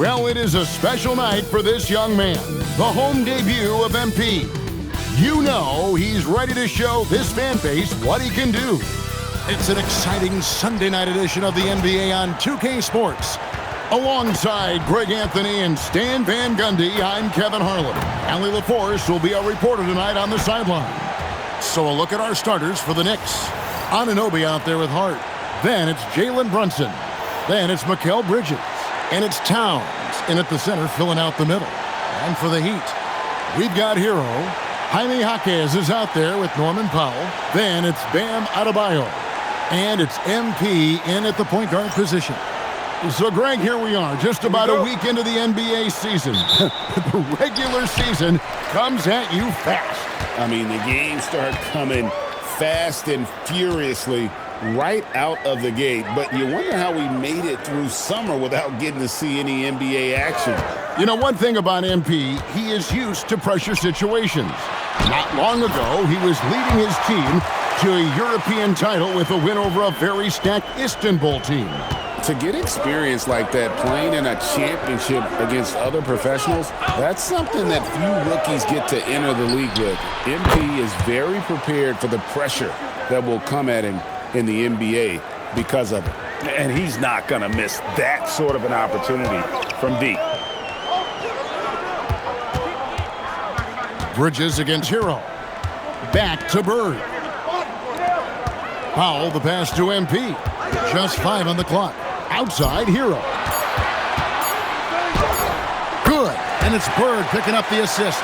Well, it is a special night for this young man, the home debut of MP. You know he's ready to show this fan base what he can do. It's an exciting Sunday night edition of the NBA on 2K Sports. Alongside Greg Anthony and Stan Van Gundy, I'm Kevin Harlan. Allie LaForce will be our reporter tonight on the sideline. So a look at our starters for the Knicks. Anunoby out there with Hart. Then it's Jalen Brunson. Then it's Mikal Bridges. And it's Towns in at the center filling out the middle. And for the Heat, we've got Hero. Jaime Jaquez is out there with Norman Powell. Then it's Bam Adebayo. And it's MP in at the point guard position. So, Greg, here we are, just about a week into the NBA season. The regular season comes at you fast. I mean, the games start coming fast and furiously right out of the gate. But you wonder how we made it through summer without getting to see any NBA action. You know, one thing about MP, he is used to pressure situations. Not long ago, he was leading his team to a European title with a win over a very stacked Istanbul team. To get experience like that, playing in a championship against other professionals, that's something that few rookies get to enter the league with. MP is very prepared for the pressure that will come at him in the NBA because of it. And he's not going to miss that sort of an opportunity from deep. Bridges against Hero. Back to Bird. Powell, the pass to MP. Just 5 on the clock. Outside, Hero. Good. And it's Bird picking up the assist.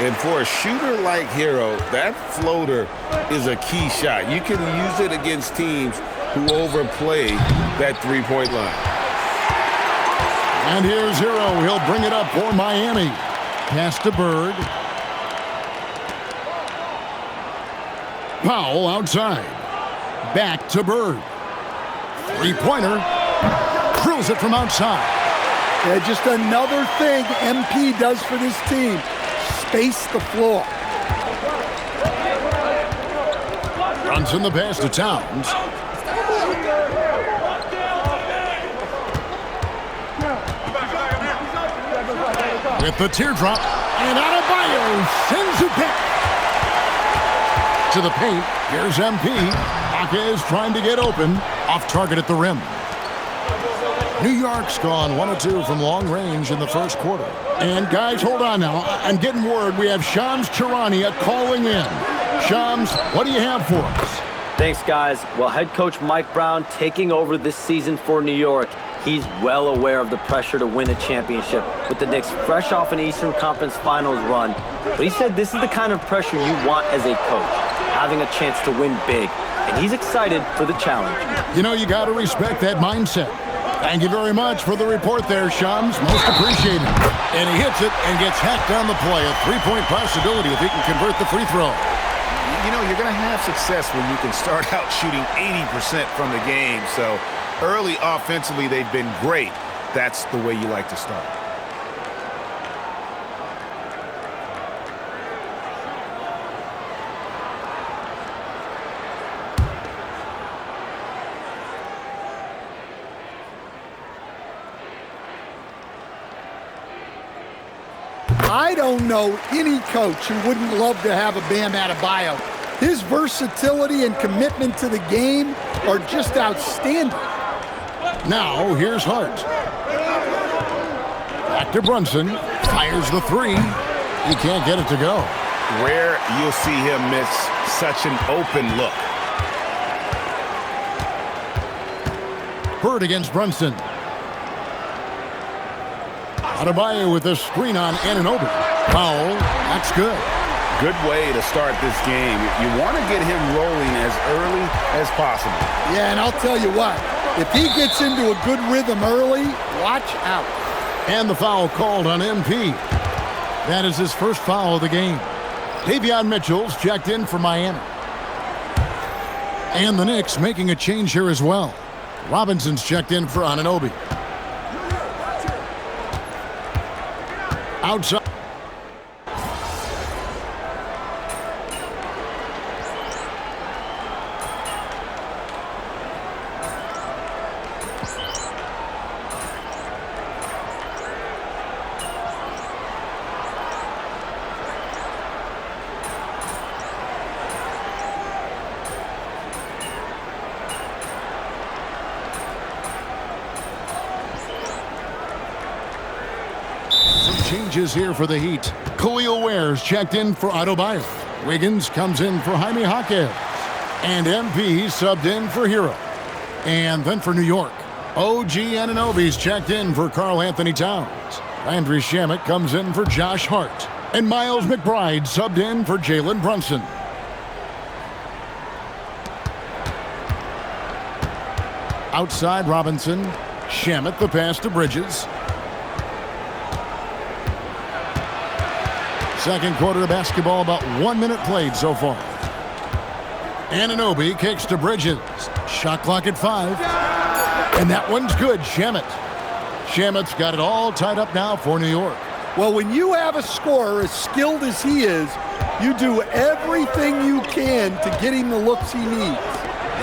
And for a shooter like Hero, that floater is a key shot. You can use it against teams who overplay that three-point line. And here's Hero. He'll bring it up for Miami. Pass to Bird. Powell outside. Back to Bird. Three-pointer. Drills it from outside. Yeah, just another thing MP does for this team. Space the floor. Brunson the pass to Towns. With the teardrop. And Adebayo sends it back. To the paint. Here's MP. Jaquez trying to get open. Off target at the rim. New York's gone 1 of 2 from long range in the first quarter. And guys, hold on now. I'm getting word we have Shams Charania calling in. Shams, what do you have for us? Thanks, guys. Well, head coach Mike Brown taking over this season for New York. He's well aware of the pressure to win a championship with the Knicks fresh off an Eastern Conference Finals run. But he said this is the kind of pressure you want as a coach, having a chance to win big. And he's excited for the challenge. You know, you got to respect that mindset. Thank you very much for the report there, Shams. Most appreciated. And he hits it and gets hacked down the play. A three-point possibility if he can convert the free throw. You know, you're going to have success when you can start out shooting 80% from the game. So early offensively, they've been great. That's the way you like to start. I don't know any coach who wouldn't love to have a Bam Adebayo. His versatility and commitment to the game are just outstanding. Now, here's Hart. Back to Brunson. Fires the three. He can't get it to go. Rare you'll see him miss such an open look. Bird against Brunson. Adebayo with a screen on Anunoby. Foul. That's good. Good way to start this game. You want to get him rolling as early as possible. Yeah, and I'll tell you what, if he gets into a good rhythm early, watch out. And the foul called on MP. That is his first foul of the game. Davion Mitchell's checked in for Miami. And the Knicks making a change here as well. Robinson's checked in for Anunoby. Outside. changes here for the Heat. Khalil Ware's checked in for Adebayo. Wiggins comes in for Jaime Jaquez. And MP subbed in for Hero. And then for New York, OG Anunoby's checked in for Karl Anthony Towns. Landry Shamet comes in for Josh Hart. And Miles McBride subbed in for Jalen Brunson. Outside Robinson. Shamet the pass to Bridges. Second quarter of basketball, about 1 minute played so far. Anunoby kicks to Bridges. Shot clock at 5. And that one's good. Shamet's got it all tied up now for New York. Well, when you have a scorer as skilled as he is, you do everything you can to get him the looks he needs.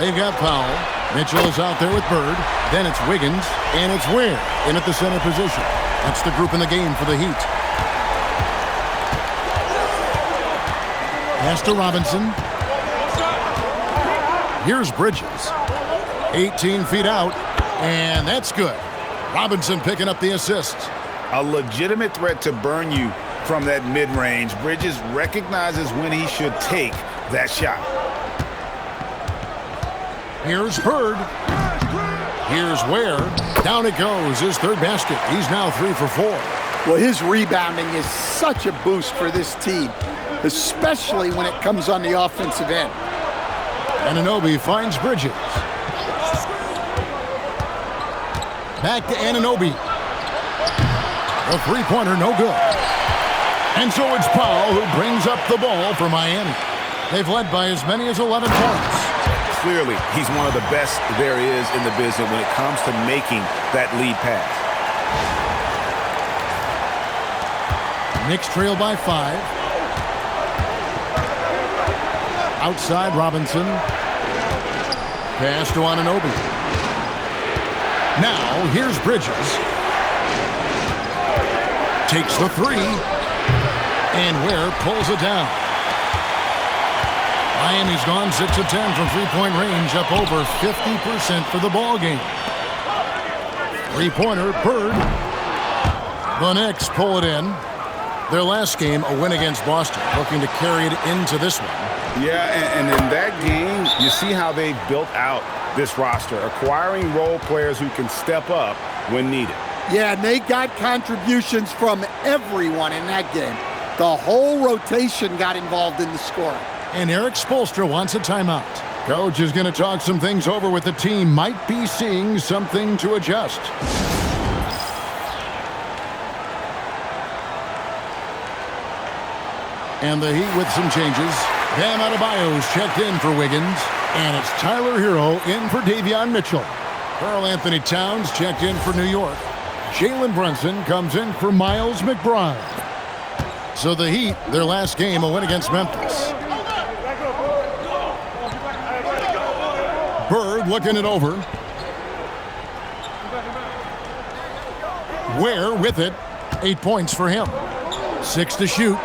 They've got Powell. Mitchell is out there with Bird. Then it's Wiggins, and it's Ware in at the center position. That's the group in the game for the Heat. Pass to Robinson. Here's Bridges. 18 feet out, and that's good. Robinson picking up the assist. A legitimate threat to burn you from that mid-range. Bridges recognizes when he should take that shot. Here's Bird. Here's Ware. Down it goes. His third basket. He's now 3 for 4. Well, his rebounding is such a boost for this team, especially when it comes on the offensive end. Anunoby finds Bridges. Back to Anunoby. A three-pointer, no good. And so it's Powell who brings up the ball for Miami. They've led by as many as 11 points. Clearly, he's one of the best there is in the business when it comes to making that lead pass. Knicks trail by 5. Outside Robinson. Pass to Anunoby. Now, here's Bridges. Takes the 3. And Ware pulls it down. Miami's gone 6 of 10 from three-point range, up over 50% for the ball game. Three-pointer, Bird. The Knicks pull it in. Their last game, a win against Boston, looking to carry it into this one. Yeah, and in that game, you see how they built out this roster, acquiring role players who can step up when needed. Yeah, and they got contributions from everyone in that game. The whole rotation got involved in the scoring. And Eric Spoelstra wants a timeout. Coach is going to talk some things over with the team. Might be seeing something to adjust. And the Heat with some changes. Bam Adebayo's checked in for Wiggins. And it's Tyler Hero in for Davion Mitchell. Karl Anthony Towns checked in for New York. Jalen Brunson comes in for Miles McBride. So the Heat, their last game, a win against Memphis. Bird looking it over. Ware with it. 8 points for him. 6 to shoot.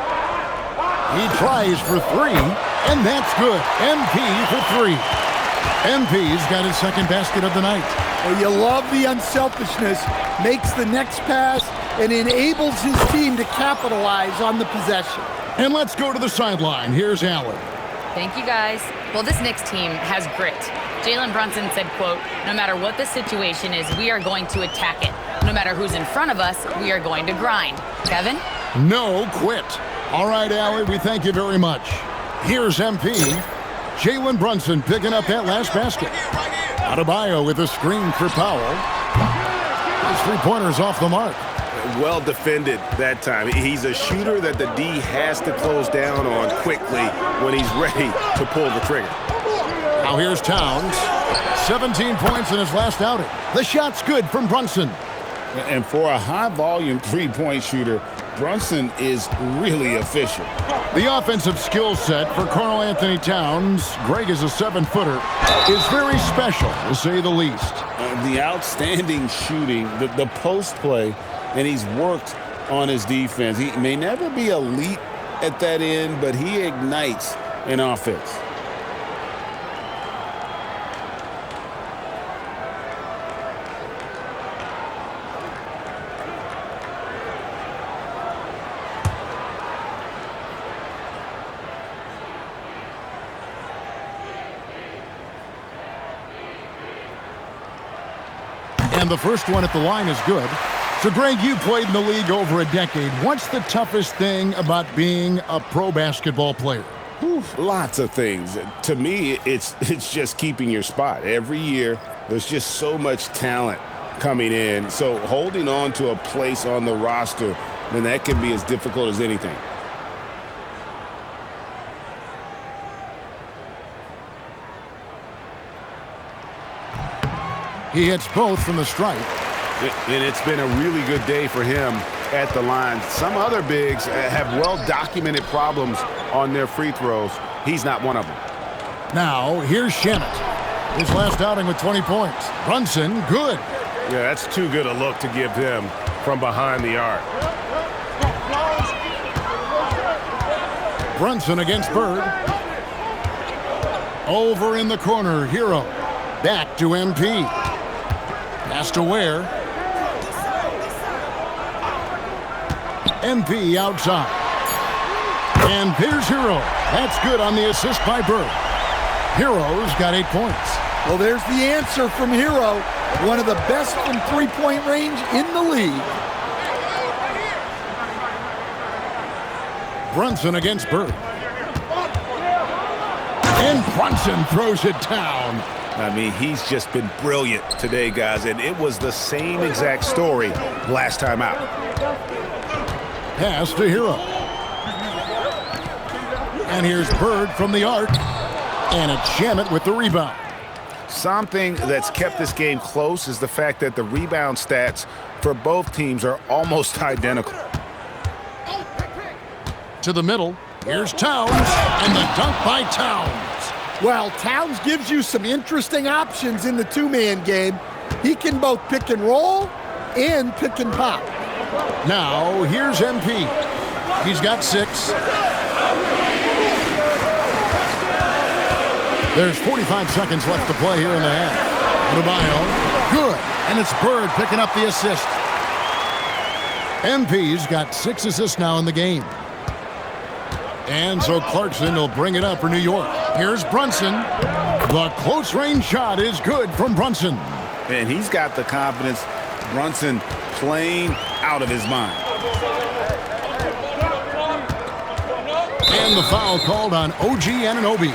He tries for 3, and that's good. MP for 3. MP's got his second basket of the night. Well, you love the unselfishness. Makes the next pass and enables his team to capitalize on the possession. And let's go to the sideline. Here's Allen. Thank you, guys. Well, this Knicks team has grit. Jalen Brunson said, quote, "No matter what the situation is, we are going to attack it. No matter who's in front of us, we are going to grind." Kevin? No quit. All right, Allie, we thank you very much. Here's MP. Jalen Brunson picking up that last basket. Adebayo with a screen for Powell. His three-pointer's off the mark. Well defended that time. He's a shooter that the D has to close down on quickly when he's ready to pull the trigger. Now here's Towns. 17 points in his last outing. The shot's good from Brunson. And for a high-volume three-point shooter, Brunson is really efficient. The offensive skill set for Karl Anthony Towns, Greg is a 7-footer, is very special, to say the least. The outstanding shooting, the post play, and he's worked on his defense. He may never be elite at that end, but he ignites an offense. And the first one at the line is good. So, Greg, you played in the league over a decade. What's the toughest thing about being a pro basketball player? Lots of things. To me, it's just keeping your spot. Every year, there's just so much talent coming in. So holding on to a place on the roster, then that can be as difficult as anything. He hits both from the stripe. And it's been a really good day for him at the line. Some other bigs have well-documented problems on their free throws. He's not one of them. Now, here's Shamet. His last outing with 20 points. Brunson, good. Yeah, that's too good a look to give him from behind the arc. Brunson against Bird. Over in the corner, Hero. Back to MP. Pass to Ware. MP outside. And here's Hero. That's good on the assist by Bird. Hero's got 8 points. Well, there's the answer from Hero. One of the best from three-point range in the league. Brunson against Bird. And Brunson throws it down. I mean, he's just been brilliant today, guys, and it was the same exact story last time out. Pass to Hero. And here's Bird from the arc. And it's Shamet with the rebound. Something that's kept this game close is the fact that the rebound stats for both teams are almost identical. To the middle, here's Towns, and the dunk by Towns. Well, Towns gives you some interesting options in the two-man game. He can both pick and roll and pick and pop. Now, here's MP. He's got 6. There's 45 seconds left to play here in the half. Adebayo, good. And it's Bird picking up the assist. MP's got 6 assists now in the game. And so Clarkson will bring it up for New York. Here's Brunson. The close-range shot is good from Brunson. And he's got the confidence. Brunson playing out of his mind. And the foul called on OG Anunoby.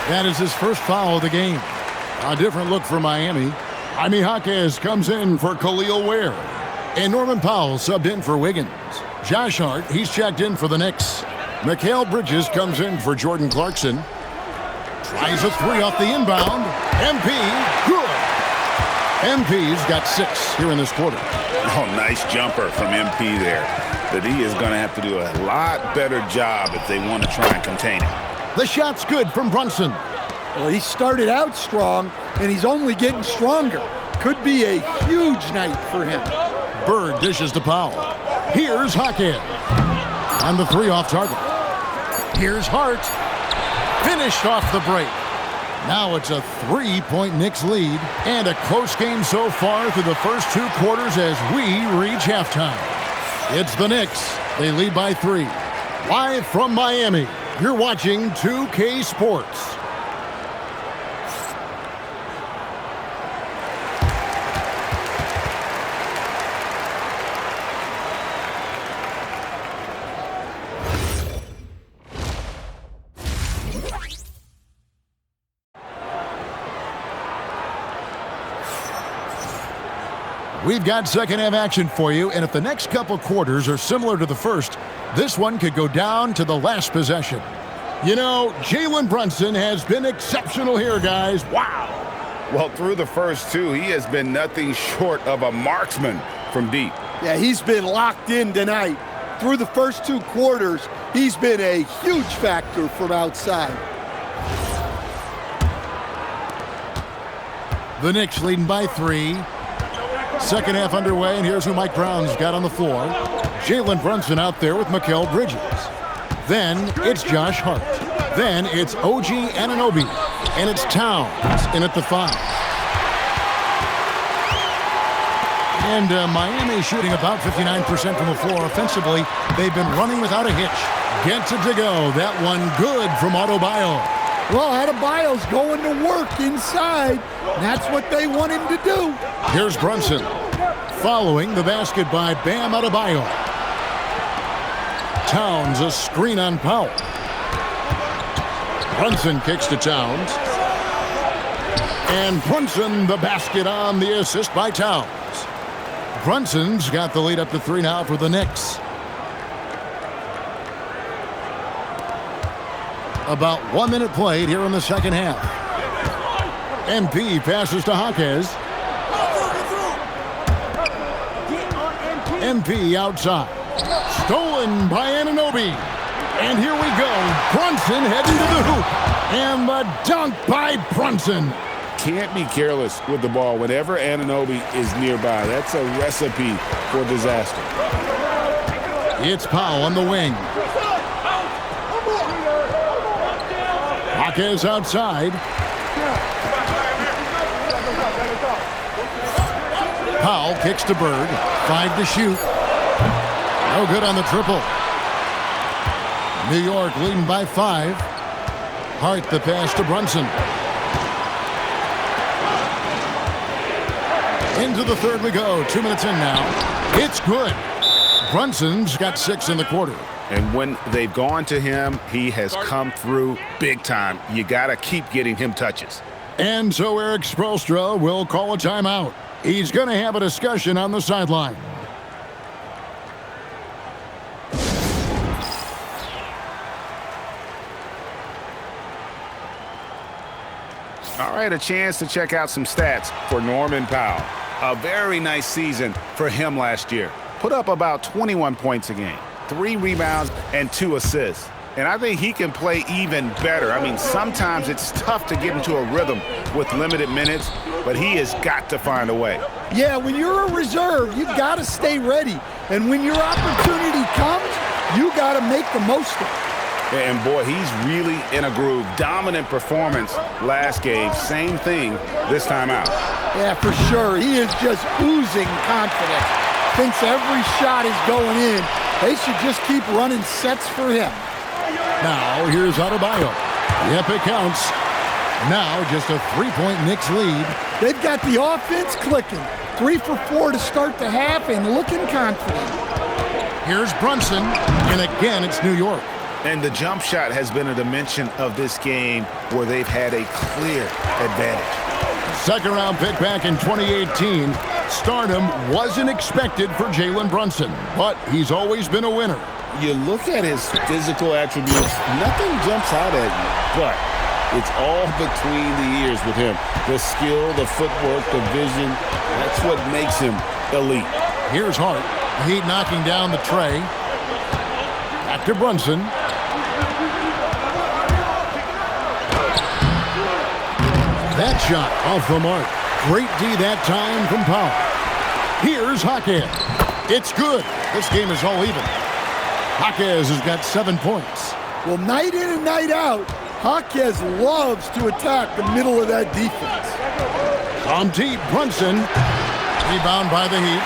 That is his first foul of the game. A different look for Miami. Jaime Jaquez comes in for Khalil Ware. And Norman Powell subbed in for Wiggins. Josh Hart, he's checked in for the Knicks. Mikal Bridges comes in for Jordan Clarkson. Tries a 3 off the inbound. MP, good. MP's got 6 here in this quarter. Oh, nice jumper from MP there. But he is going to have to do a lot better job if they want to try and contain it. The shot's good from Brunson. Well, he started out strong, and he's only getting stronger. Could be a huge night for him. Bird dishes to Powell. Here's Jaquez. And the 3 off target. Here's Hart. Finished off the break. Now it's a 3-point Knicks lead and a close game so far through the first 2 quarters as we reach halftime. It's the Knicks. They lead by 3. Live from Miami, you're watching 2K Sports. We've got second half action for you, and if the next couple quarters are similar to the first, this one could go down to the last possession. You know, Jalen Brunson has been exceptional here, guys. Wow. Well, through the first 2, he has been nothing short of a marksman from deep. Yeah, he's been locked in tonight. Through the first 2 quarters, he's been a huge factor from outside. The Knicks leading by 3. Second half underway, and here's who Mike Brown's got on the floor. Jalen Brunson out there with Mikal Bridges. Then it's Josh Hart. Then it's OG Anunoby. And it's Towns in at the 5. And Miami shooting about 59% from the floor offensively. They've been running without a hitch. Gets it to go. That one good from Adebayo. Well, Adebayo's going to work inside. That's what they want him to do. Here's Brunson. Following the basket by Bam Adebayo. Towns a screen on Powell. Brunson kicks to Towns. And Brunson the basket on the assist by Towns. Brunson's got the lead up to 3 now for the Knicks. About 1 minute played here in the second half. MP passes to Jaquez. MP outside. Stolen by Anunoby. And here we go. Brunson heading to the hoop. And the dunk by Brunson. Can't be careless with the ball whenever Anunoby is nearby. That's a recipe for disaster. It's Powell on the wing. Jaquez outside. Powell kicks to Bird. 5 to shoot. No good on the triple. New York leading by 5. Hart the pass to Brunson. Into the third we go. 2 minutes in now. It's good. Brunson's got 6 in the quarter. And when they've gone to him, he has come through big time. You got to keep getting him touches. And so Eric Spoelstra will call a timeout. He's going to have a discussion on the sideline. All right, a chance to check out some stats for Norman Powell. A very nice season for him last year. Put up about 21 points a game, 3 rebounds, and 2 assists. And I think he can play even better. I mean, sometimes it's tough to get into a rhythm with limited minutes, but he has got to find a way. Yeah, when you're a reserve, you got to stay ready. And when your opportunity comes, you got to make the most of it. And boy, he's really in a groove. Dominant performance last game. Same thing this time out. Yeah, for sure. He is just oozing confidence. Thinks every shot is going in. They should just keep running sets for him. Now, here's Adebayo. Yep, it counts. Now, just a 3-point Knicks lead. They've got the offense clicking. 3 for 4 to start the half and looking confident. Here's Brunson, and again, it's New York. And the jump shot has been a dimension of this game where they've had a clear advantage. Second-round pick back in 2018. Stardom wasn't expected for Jalen Brunson, but he's always been a winner. You look at his physical attributes, nothing jumps out at you, but it's all between the ears with him. The skill, the footwork, the vision, that's what makes him elite. Here's Hart. Heat knocking down the tray. Back to Brunson. That shot off the mark. Great D that time from Powell. Here's Jaquez. It's good. This game is all even. Jaquez has got 7 points. Well, night in and night out, Jaquez loves to attack the middle of that defense. From deep, Brunson. Rebound by the Heat.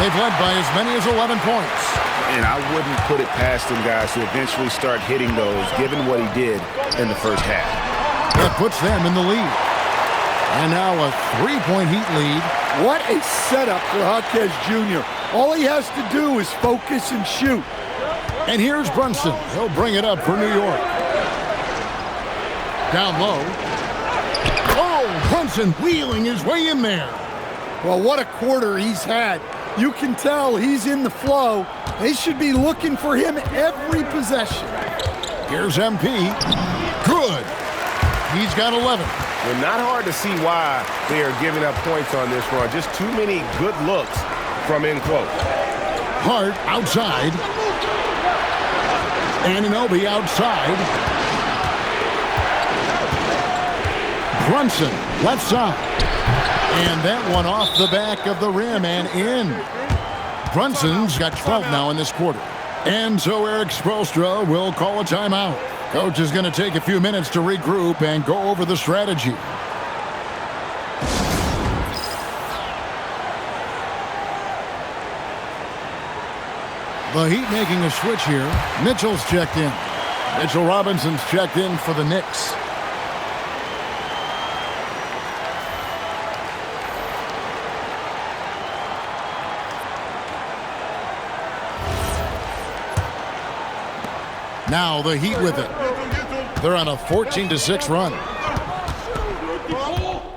They've led by as many as 11 points. And I wouldn't put it past him, guys, to eventually start hitting those, given what he did in the first half. That puts them in the lead. And now a 3-point Heat lead. What a setup for Jaquez Jr. All he has to do is focus and shoot. And here's Brunson. He'll bring it up for New York. Down low. Oh, Brunson wheeling his way in there. Well, what a quarter he's had. You can tell he's in the flow. They should be looking for him every possession. Here's MP. Good. He's got 11. Well, not hard to see why they are giving up points on this run. Just too many good looks from in close. Hart outside. Anunoby outside. Brunson left side. And that one off the back of the rim and in. Brunson's got 12 now in this quarter. And so Eric Spoelstra will call a timeout. Coach is going to take a few minutes to regroup and go over the strategy. The Heat making a switch here. Mitchell's checked in. Mitchell Robinson's checked in for the Knicks. Now the Heat with it. They're on a 14-6 run.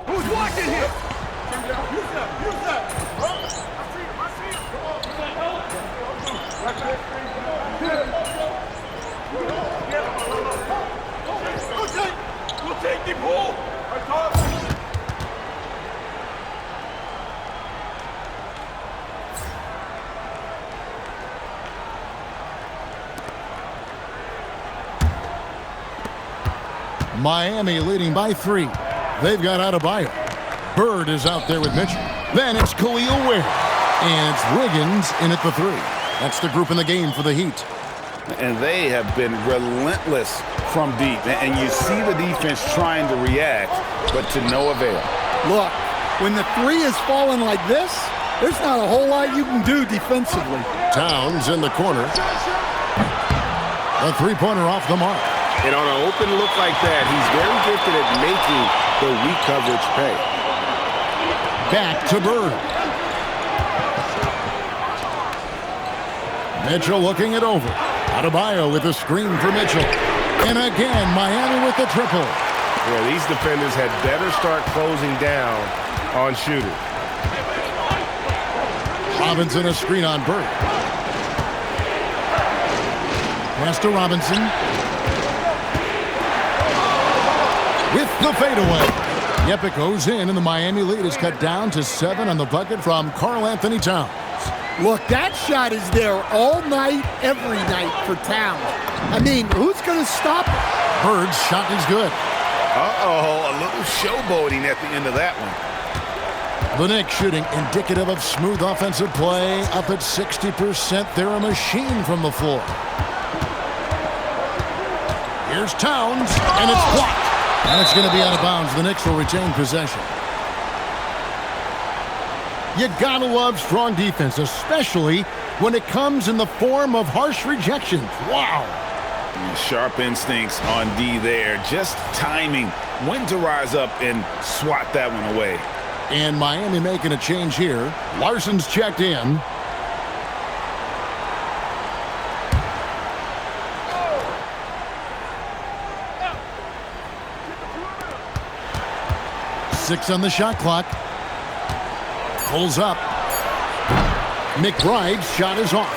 Who's watching here? We'll take the ball. Miami leading by 3. They've got Adebayo. Bird is out there with Mitchell. Then it's Khalil Ware. And it's Wiggins in at the 3. That's the group in the game for the Heat. And they have been relentless from deep. And you see the defense trying to react, but to no avail. Look, when the 3 is falling like this, there's not a whole lot you can do defensively. Towns in the corner. A three-pointer off the mark. And on an open look like that, he's very gifted at making the weak coverage pay. Back to Bird. Mitchell looking it over. Adebayo with a screen for Mitchell. And again, Miami with the triple. Yeah, these defenders had better start closing down on shooters. Robinson a screen on Bird. Pass to Robinson. With the fadeaway. Yep, it goes in, and the Miami lead is cut down to 7 on the bucket from Karl Anthony Towns. Look, that shot is there all night, every night for Towns. I mean, who's going to stop it? Bird's shot is good. Uh-oh, a little showboating at the end of that one. The Knicks shooting indicative of smooth offensive play. Up at 60%. They're a machine from the floor. Here's Towns, and it's blocked. And it's going to be out of bounds. The Knicks will retain possession. You gotta love strong defense, especially when it comes in the form of harsh rejections. Wow. Sharp instincts on D there. Just timing when to rise up and swat that one away. And Miami making a change here. Larson's checked in. Six on the shot clock. Pulls up. McBride's shot is off.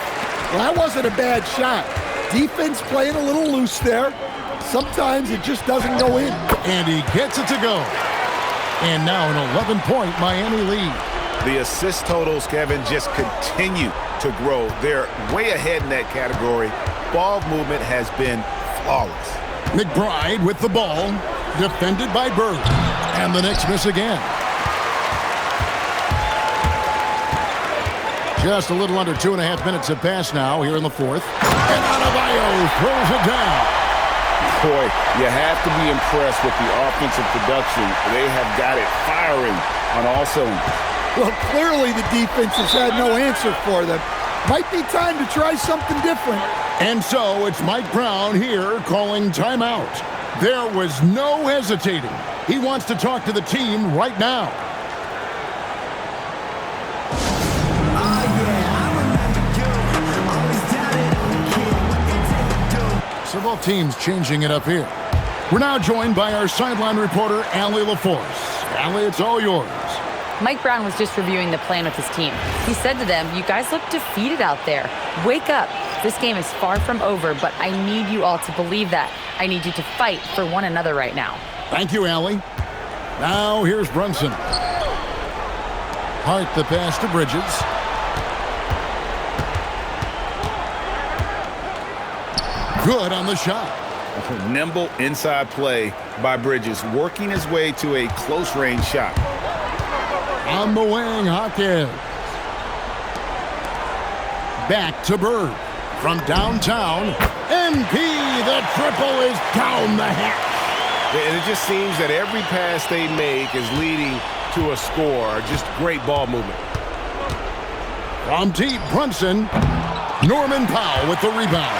Well, that wasn't a bad shot. Defense playing a little loose there. Sometimes it just doesn't go in. And he gets it to go. And now an 11-point Miami lead. The assist totals, Kevin, just continue to grow. They're way ahead in that category. Ball movement has been flawless. McBride with the ball. Defended by Bird. And the Knicks miss again. Just a little under 2.5 minutes have passed now here in the fourth. And Adebayo throws it down. Boy, you have to be impressed with the offensive production. They have got it firing on all cylinders. Well, clearly the defense has had no answer for them. Might be time to try something different. And so it's Mike Brown here calling timeout. There was no hesitating. He wants to talk to the team right now. So both teams changing it up here. We're now joined by our sideline reporter, Allie LaForce. Allie, it's all yours. Mike Brown was just reviewing the plan with his team. He said to them, "You guys look defeated out there. Wake up. This game is far from over, but I need you all to believe that. I need you to fight for one another right now." Thank you, Allie. Now here's Brunson. Hart the pass to Bridges. Good on the shot. Nimble inside play by Bridges, working his way to a close-range shot. On the wing, Hawkins. Back to Bird. From downtown, NP, the triple is down the hatch. And it just seems that every pass they make is leading to a score. Just great ball movement. From deep, Brunson. Norman Powell with the rebound.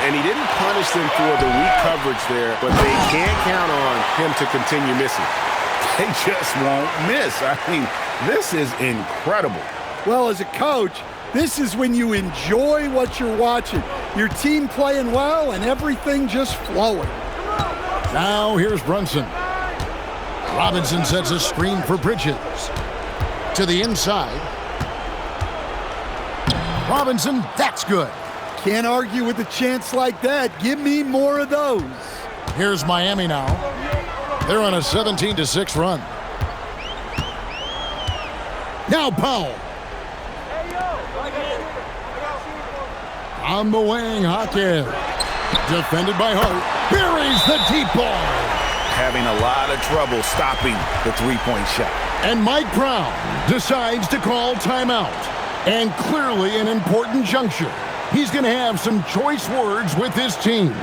And he didn't punish them for the weak coverage there, but they can't count on him to continue missing. They just won't miss. I mean, this is incredible. Well, as a coach, This is when you enjoy what you're watching. Your team playing well and everything just flowing. Now here's Brunson. Robinson sets a screen for Bridges. To the inside. Robinson, that's good. Can't argue with a chance like that. Give me more of those. Here's Miami now. They're on a 17-6 run. Now Powell. On the wing, Hawkins. Defended by Hart. Buries the deep ball. Having a lot of trouble stopping the three-point shot. And Mike Brown decides to call timeout. And clearly an important juncture. He's going to have some choice words with his team.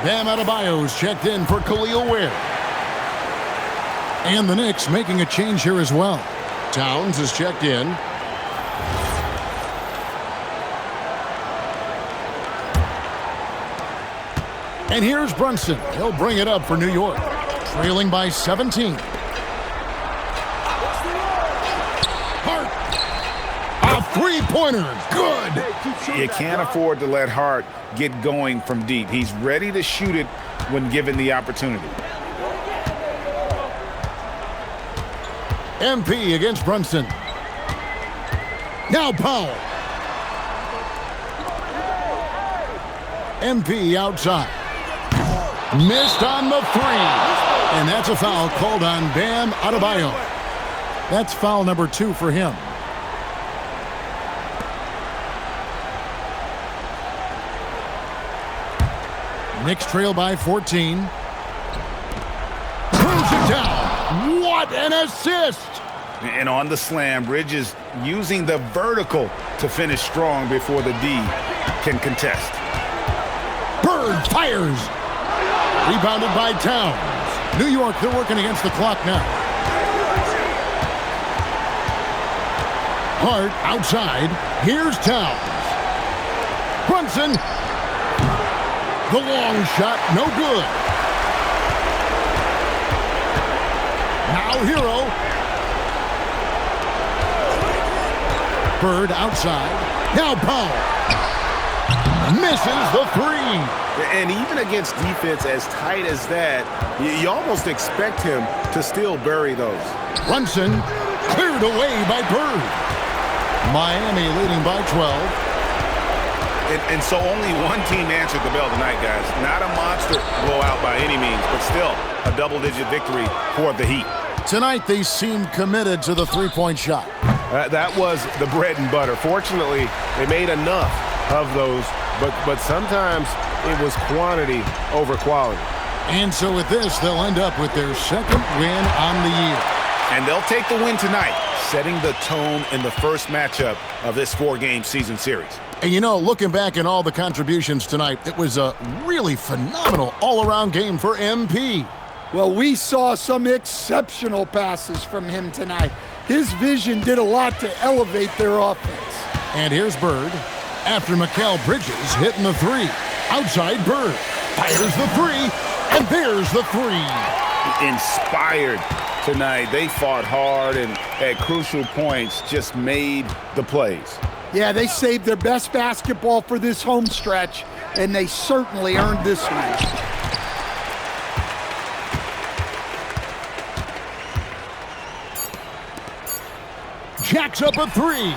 Bam Adebayo's checked in for Khalil Ware. And the Knicks making a change here as well. Towns is checked in. And here's Brunson. He'll bring it up for New York. Trailing by 17. Hart. A three-pointer. Good. You can't afford to let Hart get going from deep. He's ready to shoot it when given the opportunity. MP against Brunson. Now Powell. MP outside. Missed on the three. And that's a foul called on Bam Adebayo. That's foul number 2 for him. Knicks trail by 14. Throws it down. What an assist! And on the slam, Bridges using the vertical to finish strong before the D can contest. Bird fires. Rebounded by Towns. New York, they're working against the clock now. Hart outside. Here's Towns. Brunson. The long shot, no good. Now Hero. Bird outside. Now Powell. Misses the three. And even against defense as tight as that, you almost expect him to still bury those. Brunson cleared away by Bird. Miami leading by 12. And so only one team answered the bell tonight, guys. Not a monster blowout by any means, but still a double-digit victory for the Heat. Tonight, they seemed committed to the three-point shot. That was the bread and butter. Fortunately, they made enough of those, but sometimes it was quantity over quality. And so with this, they'll end up with their second win on the year. And they'll take the win tonight, setting the tone in the first matchup of this 4-game season series. And you know, looking back at all the contributions tonight, it was a really phenomenal all-around game for MP. Well, we saw some exceptional passes from him tonight. His vision did a lot to elevate their offense. And here's Bird. After Mikal Bridges hitting the three. Outside Bird. Fires the three. And there's the three. Inspired tonight. They fought hard and at crucial points just made the plays. Yeah, they saved their best basketball for this home stretch, and they certainly earned this one. Jacks up a three.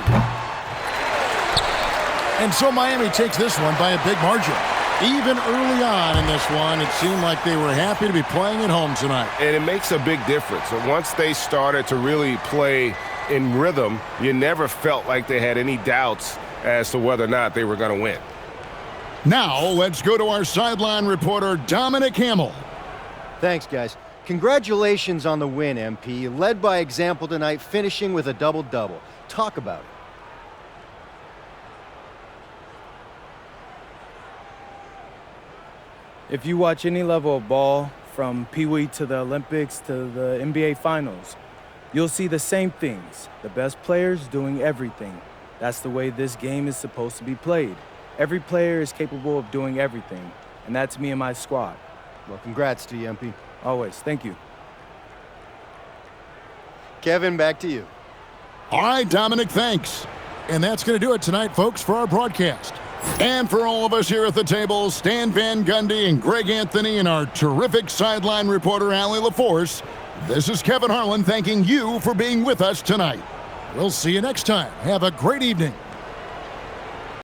And so Miami takes this one by a big margin. Even early on in this one, it seemed like they were happy to be playing at home tonight. And it makes a big difference. Once they started to really play in rhythm, you never felt like they had any doubts as to whether or not they were going to win. Now, let's go to our sideline reporter, Dominic Hamill. Thanks, guys. Congratulations on the win, MP. You led by example tonight, finishing with a double-double. Talk about it. If you watch any level of ball, from Pee Wee to the Olympics to the NBA Finals, you'll see the same things. The best players doing everything. That's the way this game is supposed to be played. Every player is capable of doing everything, and that's me and my squad. Well, congrats to you, MP. Always. Thank you. Kevin, back to you. All right, Dominic, thanks. And that's going to do it tonight, folks, for our broadcast. And for all of us here at the table, Stan Van Gundy and Greg Anthony and our terrific sideline reporter, Allie LaForce, this is Kevin Harlan thanking you for being with us tonight. We'll see you next time. Have a great evening.